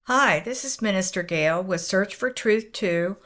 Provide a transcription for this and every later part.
Hi, this is Minister Gail with Search for Truth 2,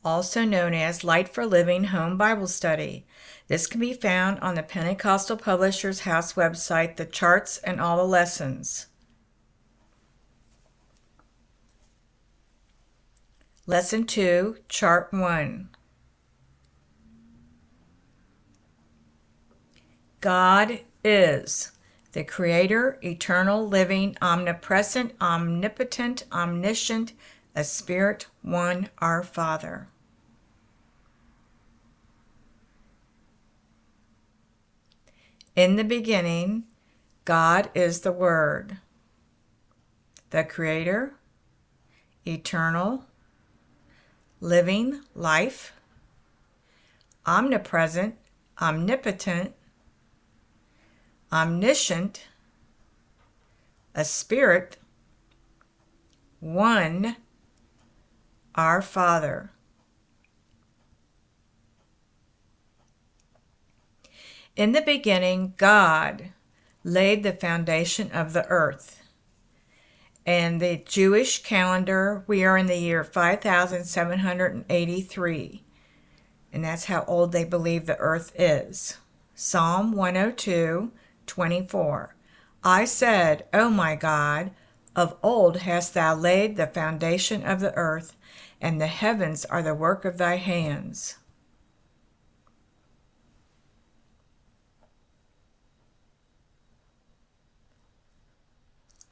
also known as Light for Living Home Bible Study. This can be found on the Pentecostal Publishers House website, the charts and all the lessons. Lesson 2, Chart 1. God is the Creator, eternal, living, omnipresent, omnipotent, omniscient, a Spirit, one, our Father. In the beginning, God is the Word, the Creator, eternal, living, life, omnipresent, omnipotent, omniscient, a Spirit, one, our Father. In the beginning, God laid the foundation of the earth. And the Jewish calendar, we are in the year 5783. And that's how old they believe the earth is. Psalm 102:24. I said, O my God, of old hast thou laid the foundation of the earth, and the heavens are the work of thy hands.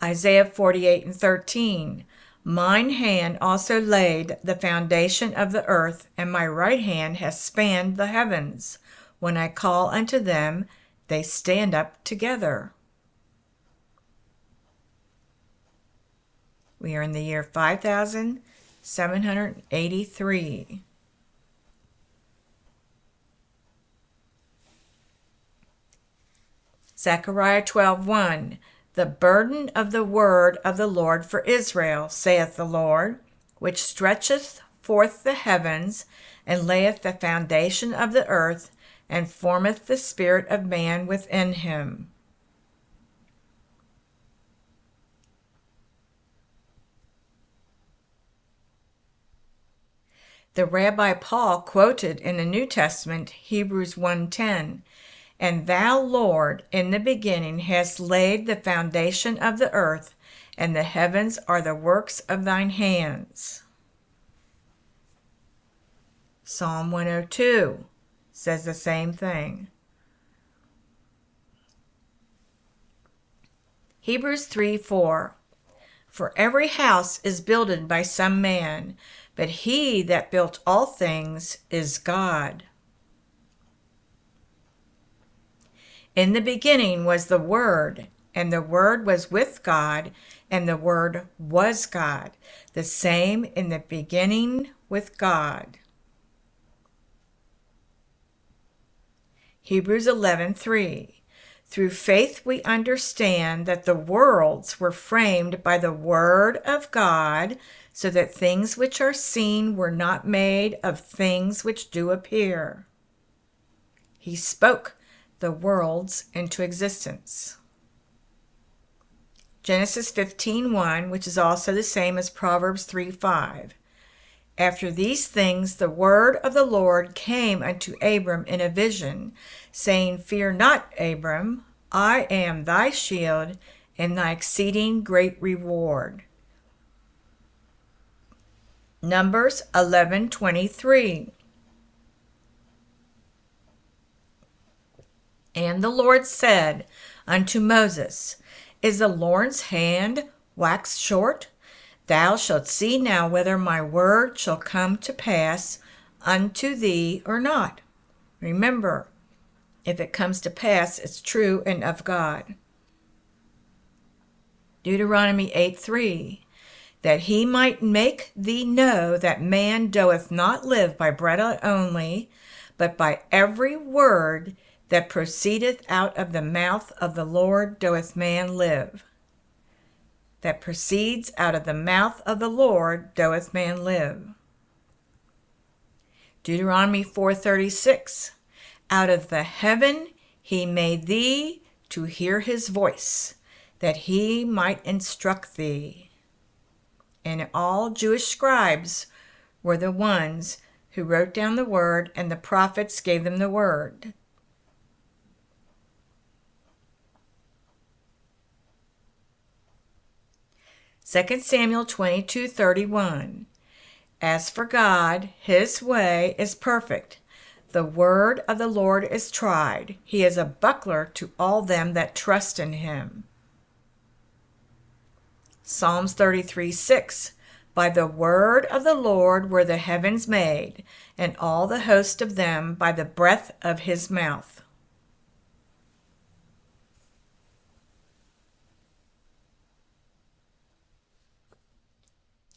Isaiah 48:13. Mine hand also laid the foundation of the earth, and my right hand has spanned the heavens. When I call unto them, they stand up together. We are in the year 5783. Zechariah 12:1. The burden of the word of the Lord for Israel, saith the Lord, which stretcheth forth the heavens, and layeth the foundation of the earth, and formeth the spirit of man within him. The Rabbi Paul quoted in the New Testament, Hebrews 1:10, And thou, Lord, in the beginning hast laid the foundation of the earth, and the heavens are the works of thine hands. Psalm 102 says the same thing. Hebrews 3:4. For every house is builded by some man, but he that built all things is God. In the beginning was the Word, and the Word was with God, and the Word was God. The same in the beginning with God. Hebrews 11:3. Through faith we understand that the worlds were framed by the Word of God, so that things which are seen were not made of things which do appear. He spoke the worlds into existence. Genesis 15:1, which is also the same as Proverbs 3:5. After these things the word of the Lord came unto Abram in a vision, saying, Fear not, Abram, I am thy shield and thy exceeding great reward. Numbers 11:23. And the Lord said unto Moses, Is the Lord's hand waxed short? Thou shalt see now whether my word shall come to pass unto thee or not. Remember, if it comes to pass, it's true and of God. Deuteronomy 8:3. That he might make thee know that man doeth not live by bread only, but by every word that proceedeth out of the mouth of the Lord doeth man live. That proceeds out of the mouth of the Lord doeth man live. Deuteronomy 4:36. Out of the heaven he made thee to hear his voice, that he might instruct thee. And all Jewish scribes were the ones who wrote down the word, and the prophets gave them the word. Second Samuel 22:31. As for God, his way is perfect. The word of the Lord is tried. He is a buckler to all them that trust in him. Psalms 33:6. By the word of the Lord were the heavens made, and all the host of them by the breath of his mouth.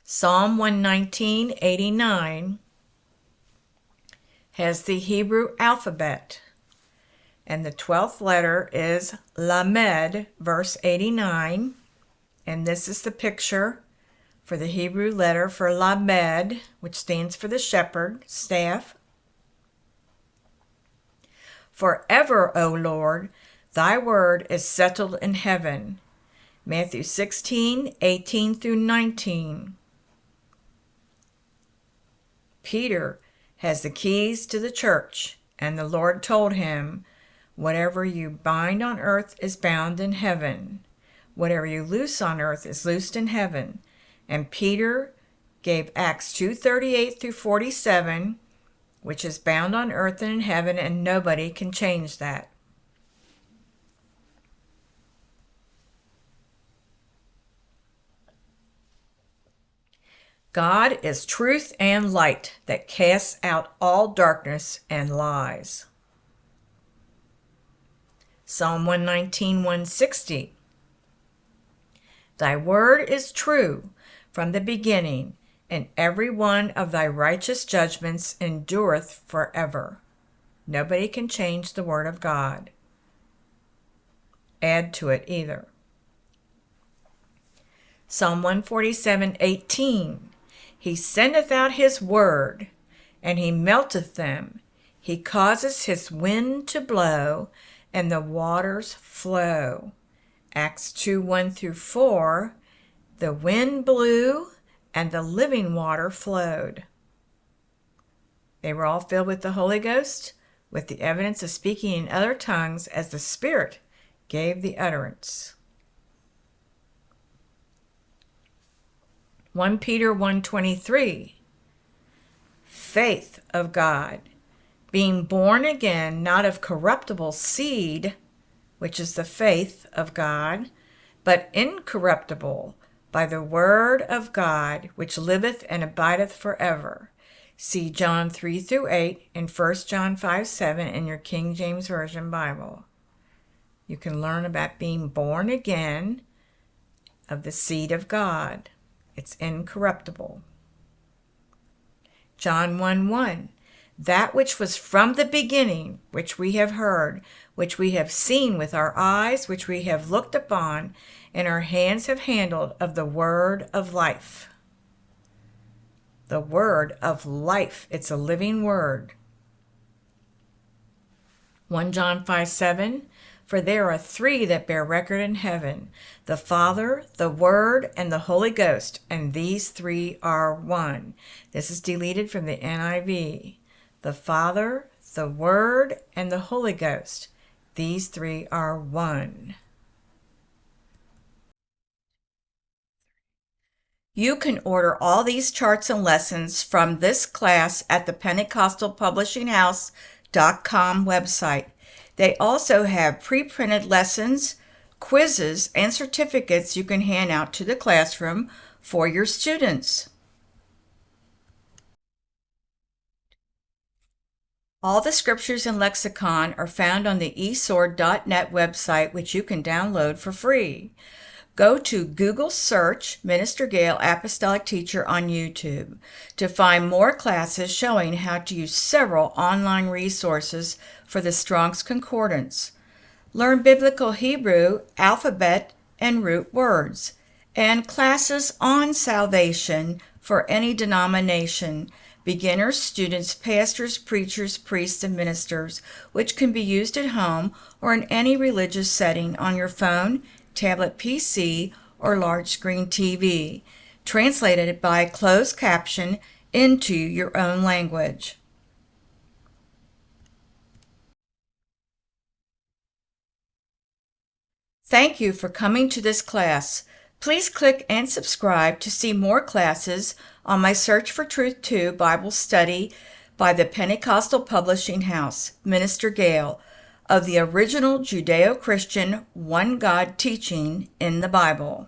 Psalm 119:89 has the Hebrew alphabet, and the 12th letter is Lamed, verse 89, and this is the picture for the Hebrew letter for Lamed, which stands for the shepherd, staff. Forever, O Lord, thy word is settled in heaven. Matthew 16:18 through 19. Peter has the keys to the church, and the Lord told him, whatever you bind on earth is bound in heaven. Whatever you loose on earth is loosed in heaven. And Peter gave Acts 2:38 through 47, which is bound on earth and in heaven, and nobody can change that. God is truth and light that casts out all darkness and lies. Psalm 119:160. Thy word is true from the beginning, and every one of thy righteous judgments endureth forever. Nobody can change the word of God. Add to it either. Psalm 147:18. He sendeth out his word, and he melteth them. He causes his wind to blow, and the waters flow. Acts 2:1 through 4. The wind blew, and the living water flowed. They were all filled with the Holy Ghost, with the evidence of speaking in other tongues as the Spirit gave the utterance. 1 Peter 1:23. Faith of God, being born again, not of corruptible seed, which is the faith of God, but incorruptible, by the word of God, which liveth and abideth forever. See John 3 through 8 and 1 John 5:7 in your King James Version Bible. You can learn about being born again of the seed of God. It's incorruptible. John 1:1. That which was from the beginning, which we have heard, which we have seen with our eyes, which we have looked upon, and our hands have handled of the word of life. The word of life. It's a living word. 1 John 5:7. For there are three that bear record in heaven, the Father, the Word, and the Holy Ghost, and these three are one. This is deleted from the NIV. The Father, the Word, and the Holy Ghost. These three are one. You can order all these charts and lessons from this class at the PentecostalPublishingHouse.com website. They also have pre-printed lessons, quizzes, and certificates you can hand out to the classroom for your students. All the scriptures and lexicon are found on the esword.net website, which you can download for free. Go to Google search Minister Gail Apostolic Teacher on YouTube to find more classes showing how to use several online resources for the Strong's Concordance. Learn Biblical Hebrew, alphabet, and root words, and classes on salvation for any denomination, beginners, students, pastors, preachers, priests, and ministers, which can be used at home or in any religious setting on your phone, tablet, PC, or large screen TV. translated by closed caption into your own language. Thank you for coming to this class. Please click and subscribe to see more classes on my Search for Truth 2 Bible study by the Pentecostal Publishing House, Minister Gail, of the original Judeo-Christian one God teaching in the Bible.